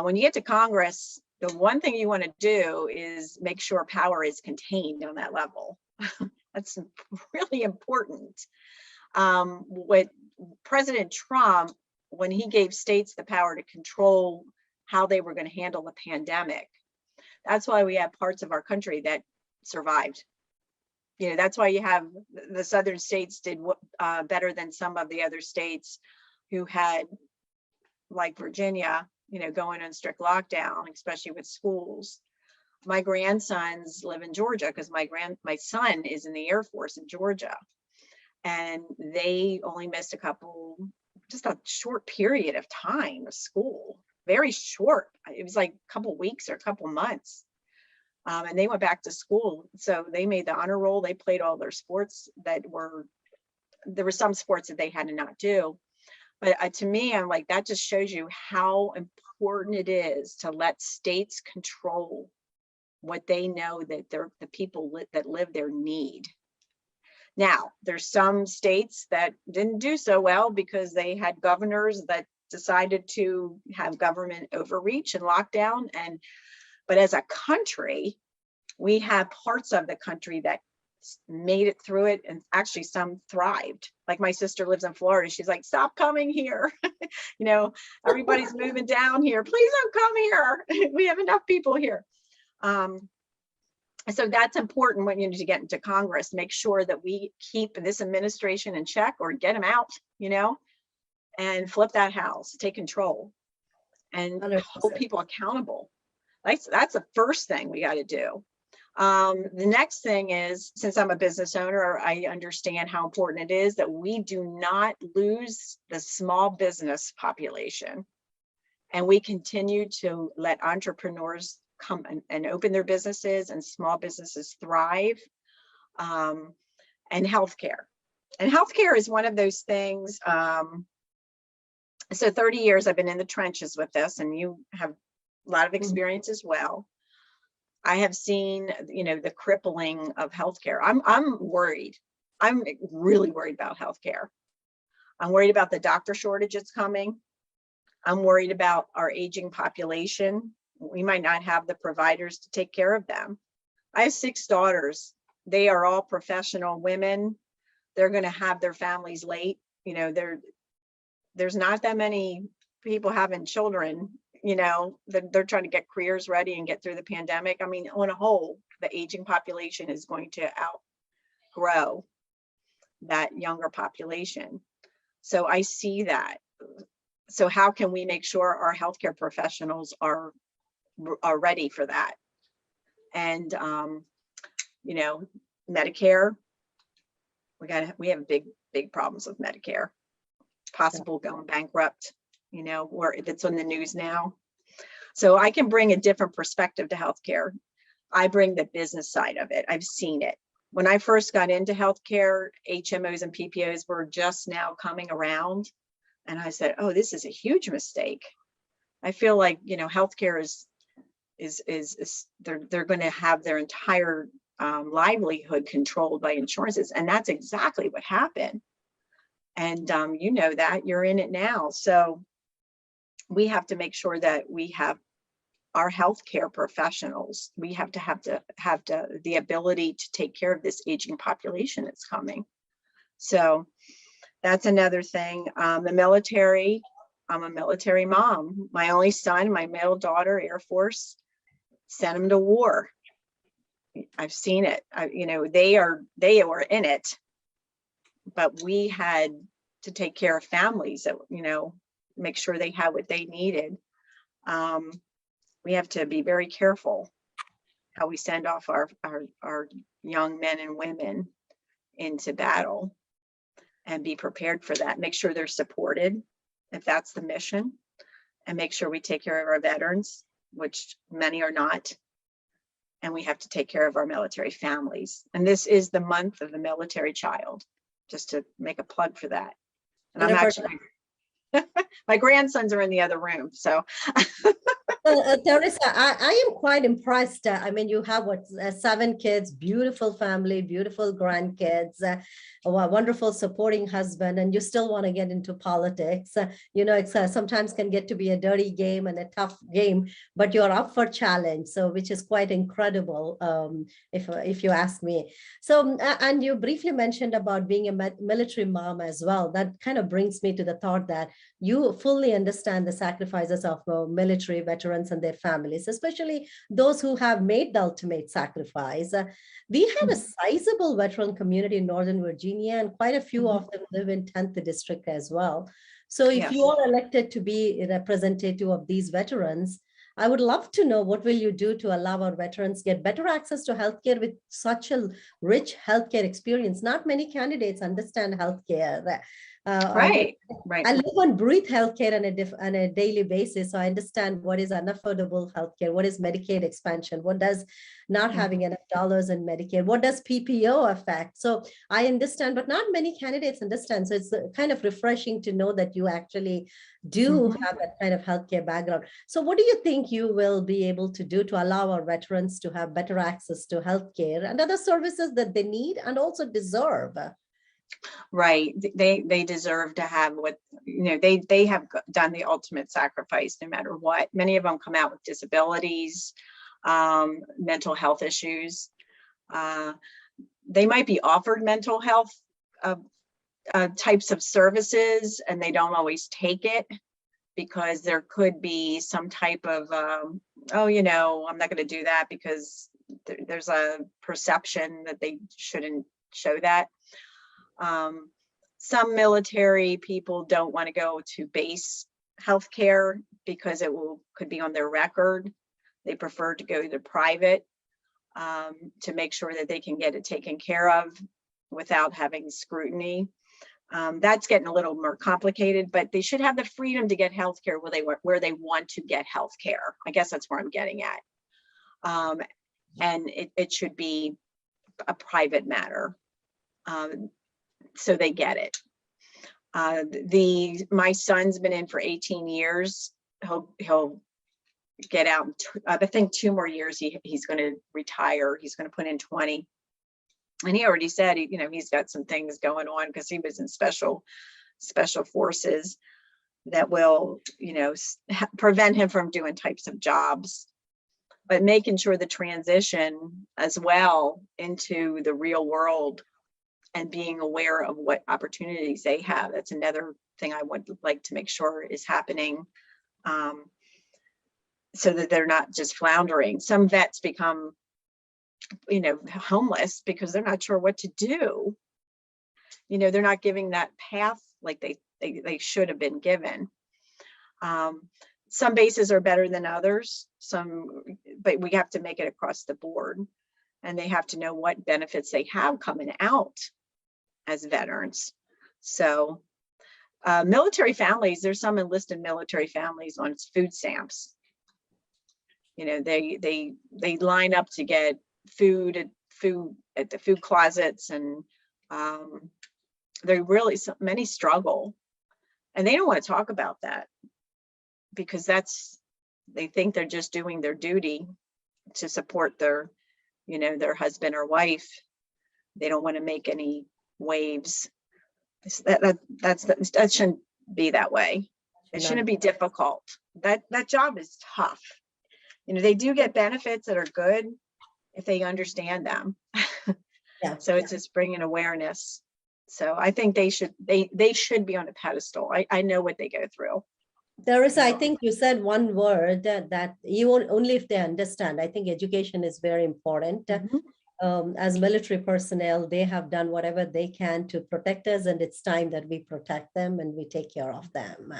When you get to Congress, the one thing you want to do is make sure power is contained on that level. That's really important. What President Trump, when he gave states the power to control how they were going to handle the pandemic, that's why we have parts of our country that survived. You know, that's why you have the southern states did better than some of the other states who had, like Virginia, you know, going on strict lockdown, especially with schools. My grandsons live in Georgia because my son is in the Air Force in Georgia, and they only missed just a short period of time of school, very short. It was like a couple weeks or a couple months, and they went back to school. So they made the honor roll. They played all their sports there were some sports that they had to not do. But to me, I'm like, that just shows you how important it is to let states control what they know that the people that live there need. Now, there's some states that didn't do so well because they had governors that decided to have government overreach and lockdown. But as a country, we have parts of the country that made it through it, and actually some thrived. Like my sister lives in Florida. She's like, stop coming here. You know, everybody's moving down here. Please don't come here. We have enough people here. So that's important when you need to get into Congress. Make sure that we keep this administration in check or get them out, you know, and flip that house, take control, and 100%. hold people accountable. That's the first thing we got to do. The next thing is, since I'm a business owner, I understand how important it is that we do not lose the small business population, and we continue to let entrepreneurs come and open their businesses and small businesses thrive. And healthcare. And healthcare is one of those things. So 30 years I've been in the trenches with this, and you have a lot of experience as well. I have seen, you know, the crippling of healthcare. I'm worried. I'm really worried about healthcare. I'm worried about the doctor shortages coming. I'm worried about our aging population. We might not have the providers to take care of them. I have 6 daughters. They are all professional women. They're going to have their families late. You know, there's not that many people having children. You know, they're trying to get careers ready and get through the pandemic. I mean, on a whole, the aging population is going to outgrow that younger population. So I see that. So how can we make sure our healthcare professionals are ready for that? And you know, Medicare, we have big problems with Medicare, possible going bankrupt, you know, where it's on the news now. So I can bring a different perspective to healthcare. I bring the business side of it. I've seen it. When I first got into healthcare, HMOs and PPOs were just now coming around. And I said, oh, this is a huge mistake. I feel like, you know, healthcare is they're going to have their entire livelihood controlled by insurances. And that's exactly what happened. And you know that, you're in it now. So we have to make sure that we have our healthcare professionals, we have to have the ability to take care of this aging population that's coming. So that's another thing. The military, I'm a military mom. My only son, my middle daughter, Air Force, sent him to war. I've seen it. You know, they were in it, but we had to take care of families that, you know, make sure they had what they needed. We have to be very careful how we send off our young men and women into battle, and be prepared for that. Make sure they're supported if that's the mission, and make sure we take care of our veterans, which many are not. And we have to take care of our military families. And this is the month of the military child, just to make a plug for that. And I'm actually, my grandsons are in the other room, so. Theresa, I am quite impressed. I mean, you have 7 kids, beautiful family, beautiful grandkids, a wonderful supporting husband, and you still want to get into politics. You know, it's sometimes can get to be a dirty game and a tough game, but you're up for challenge, so which is quite incredible, if you ask me. So, and you briefly mentioned about being a military mom as well. That kind of brings me to the thought that you fully understand the sacrifices of military veterans and their families, especially those who have made the ultimate sacrifice. We have a sizable veteran community in Northern Virginia, and quite a few of them live in 10th district as well. So if you are elected to be a representative of these veterans, I would love to know, what will you do to allow our veterans get better access to healthcare with such a rich healthcare experience? Not many candidates understand healthcare. Right. I live and breathe healthcare on a daily basis, so I understand what is unaffordable healthcare, what is Medicaid expansion, what does not having enough dollars in Medicare, what does PPO affect? So I understand, but not many candidates understand. So it's kind of refreshing to know that you actually do have that kind of healthcare background. So what do you think you will be able to do to allow our veterans to have better access to healthcare and other services that they need and also deserve? Right. They deserve to have what, you know, they have done the ultimate sacrifice no matter what. Many of them come out with disabilities, mental health issues. They might be offered mental health types of services, and they don't always take it because there could be some type of, oh, you know, I'm not going to do that because there's a perception that they shouldn't show that. Some military people don't want to go to base healthcare because it could be on their record. They prefer to go to private to make sure that they can get it taken care of without having scrutiny. That's getting a little more complicated, but they should have the freedom to get healthcare where they want to get healthcare. I guess that's where I'm getting at. And it should be a private matter. So they get it. My son's been in for 18 years. He'll get out. I think 2 more years. He's going to retire. He's going to put in 20. And he already said, you know, he's got some things going on because he was in special forces that will, you know, prevent him from doing types of jobs. But making sure the transition as well into the real world and being aware of what opportunities they have. That's another thing I would like to make sure is happening, so that they're not just floundering. Some vets become, you know, homeless because they're not sure what to do. You know, they're not giving that path like they should have been given. Some bases are better than others, but we have to make it across the board, and they have to know what benefits they have coming out as veterans. So military families, there's some enlisted military families on food stamps. You know, they line up to get food at the food closets, and many struggle, and they don't want to talk about that because they think they're just doing their duty to support their, their husband or wife. They don't want to make any waves. That shouldn't be that way. It shouldn't be difficult. That job is tough. They do get benefits that are good if they understand them. Yeah. So it's just bringing awareness. So I think they should be on a pedestal. I know what they go through. Theresa, I think you said one word that you only if they understand. I think education is very important. Mm-hmm. As military personnel, they have done whatever they can to protect us, and it's time that we protect them and we take care of them.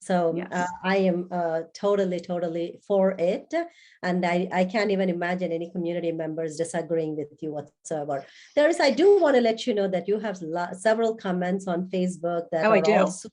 So yes. I am totally for it. And I can't even imagine any community members disagreeing with you whatsoever. Theresa, I do want to let you know that you have several comments on Facebook that are also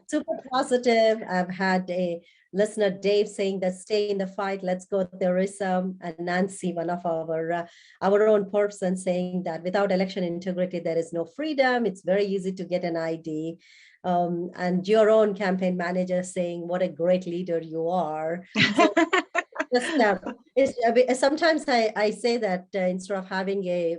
super positive. I've had a listener, Dave, saying that stay in the fight. Let's go, Theresa. And Nancy, one of our own person, saying that without election integrity, there is no freedom. It's very easy to get an ID. And your own campaign manager saying what a great leader you are. So sometimes I say that instead of having a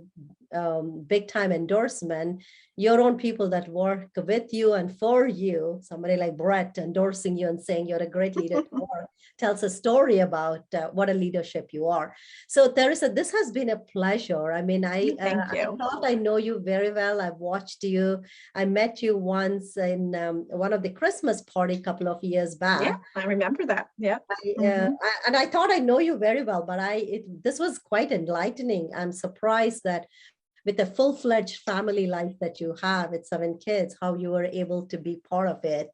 big time endorsement, your own people that work with you and for you, somebody like Brett endorsing you and saying you're a great leader to work, tells a story about what a leadership you are. So Theresa, this has been a pleasure. I mean, I thought I know you very well. I've watched you. I met you once in one of the Christmas party a couple of years back. Yeah, I remember that. Yeah. And I thought I know you very well, but this was quite enlightening. I'm surprised that with a full-fledged family life that you have with 7 kids, how you were able to be part of it,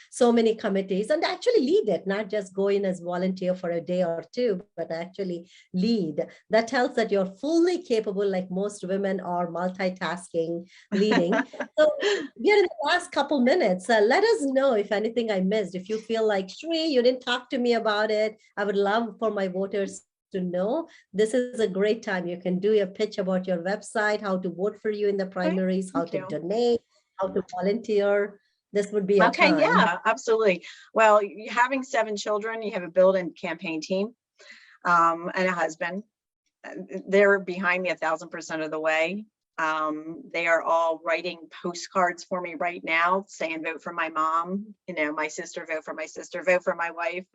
so many committees, and actually lead it, not just go in as volunteer for a day or two, but actually lead. That tells that you're fully capable, like most women are, multitasking, leading. So we're in the last couple minutes. Let us know if anything I missed. If you feel like, Shri, you didn't talk to me about it, I would love for my voters to know. This is a great time. You can do your pitch about your website, how to vote for you in the primaries, how to donate, how to volunteer. This would be a time. Yeah, absolutely. Well, having 7 children, you have a built-in campaign team and a husband. They're behind me 1,000% of the way. They are all writing postcards for me right now, saying vote for my mom, my sister, vote for my sister, vote for my wife,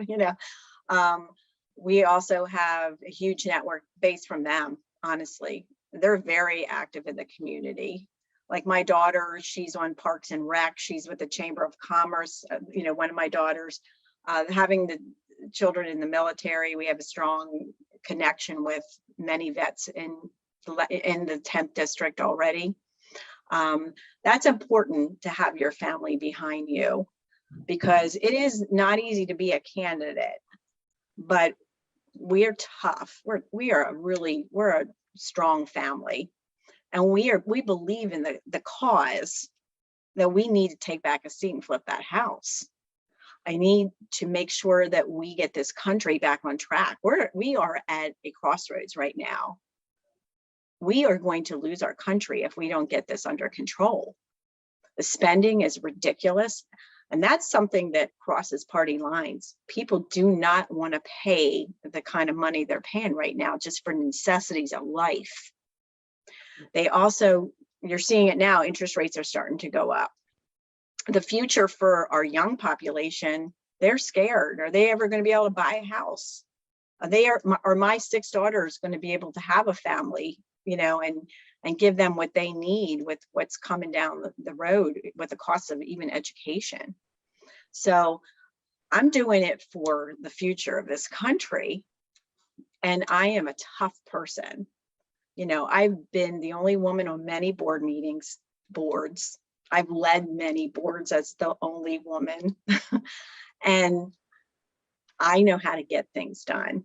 We also have a huge network based from them, honestly. They're very active in the community. Like my daughter, she's on Parks and Rec. She's with the Chamber of Commerce, one of my daughters. Having the children in the military, we have a strong connection with many vets in the 10th district already. That's important to have your family behind you, because it is not easy to be a candidate, but we're tough. We're a strong family, and we believe in the cause that we need to take back a seat and flip that house. I need to make sure that we get this country back on track. We are at a crossroads right now. We are going to lose our country if we don't get this under control. The spending is ridiculous. And that's something that crosses party lines. People do not want to pay the kind of money they're paying right now just for necessities of life. They also, you're seeing it now, interest rates are starting to go up. The future for our young population, they're scared. Are they ever going to be able to buy a house? Are my 6 daughters going to be able to have a family, and give them what they need with what's coming down the road with the cost of even education. So I'm doing it for the future of this country. And I am a tough person. I've been the only woman on many boards. I've led many boards as the only woman. And I know how to get things done.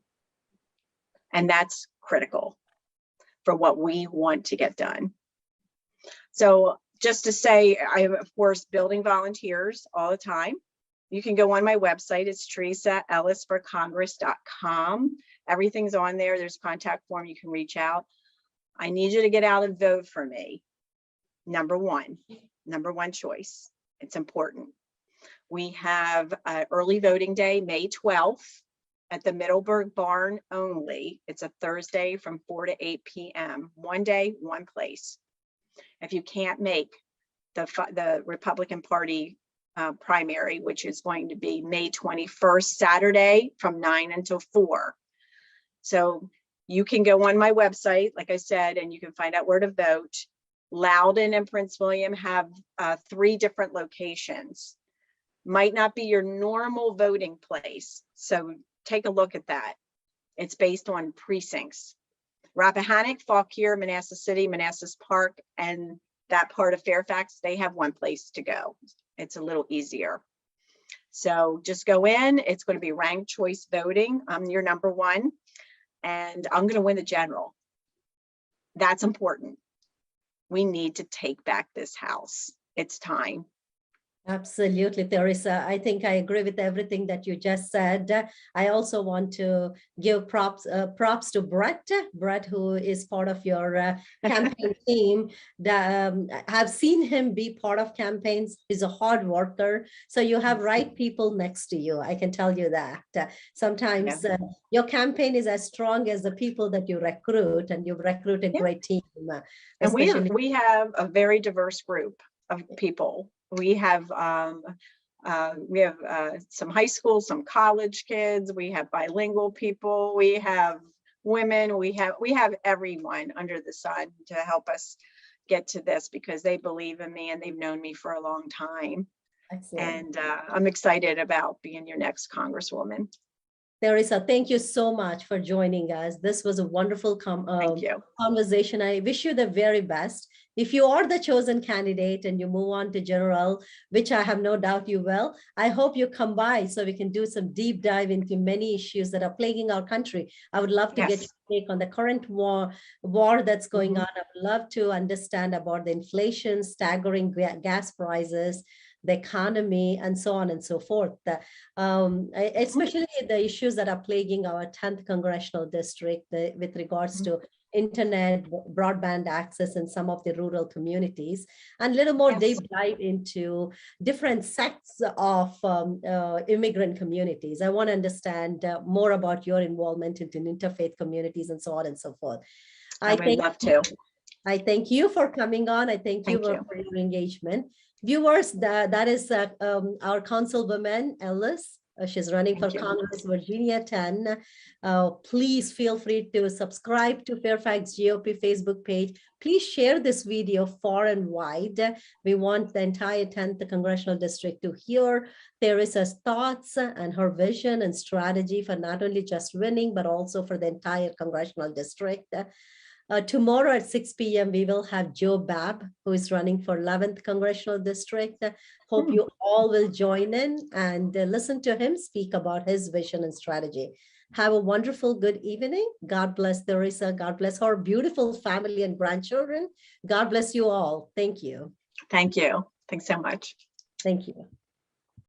And that's critical for what we want to get done. So just to say, I am, of course, building volunteers all the time. You can go on my website. It's teresaellisforcongress.com. Everything's on there. There's a contact form. You can reach out. I need you to get out and vote for me. Number one choice. It's important. We have early voting day, May 12th at the Middleburg Barn only. It's a Thursday from 4 to 8 p.m. One day, one place. If you can't make the Republican Party primary, which is going to be May 21st, Saturday from 9 until 4. So you can go on my website, like I said, and you can find out where to vote. Loudoun and Prince William have 3 different locations. Might not be your normal voting place, so take a look at that. It's based on precincts. Rappahannock, Fauquier, Manassas City, Manassas Park, and that part of Fairfax, they have one place to go. It's a little easier. So just go in. It's going to be ranked choice voting. I'm your number 1, and I'm going to win the general. That's important. We need to take back this house. It's time. Absolutely, Theresa. I think I agree with everything that you just said. I also want to give props to Brett, who is part of your campaign team. I've seen him be part of campaigns. He's a hard worker. So you have right people next to you. I can tell you that. Sometimes your campaign is as strong as the people that you recruit, and you've recruited a great team. And we have a very diverse group of people. We have some high school, some college kids. We have bilingual people. We have women. We have everyone under the sun to help us get to this, because they believe in me and they've known me for a long time. Excellent. And I'm excited about being your next Congresswoman. Theresa, thank you so much for joining us. This was a wonderful conversation. I wish you the very best. If you are the chosen candidate and you move on to general, which I have no doubt you will, I hope you come by so we can do some deep dive into many issues that are plaguing our country. I would love to get your take on the current war that's going on. I would love to understand about the inflation, staggering gas prices, the economy, and so on and so forth. Especially the issues that are plaguing our 10th congressional district with regards to internet, broadband access in some of the rural communities, and a little more deep dive into different sects of immigrant communities. I want to understand more about your involvement in interfaith communities and so on and so forth. I would love to. I thank you for coming on. I thank you for your engagement. Viewers, that is our councilwoman, Ellis. She's running for Congress, Virginia 10. Please feel free to subscribe to Fairfax GOP Facebook page. Please share this video far and wide. We want the entire 10th Congressional District to hear Theresa's thoughts and her vision and strategy for not only just winning, but also for the entire Congressional District. Tomorrow at 6 p.m., we will have Joe Babb, who is running for 11th Congressional District. Hope you all will join in and listen to him speak about his vision and strategy. Have a wonderful, good evening. God bless Theresa. God bless her beautiful family and grandchildren. God bless you all. Thank you. Thank you. Thanks so much. Thank you.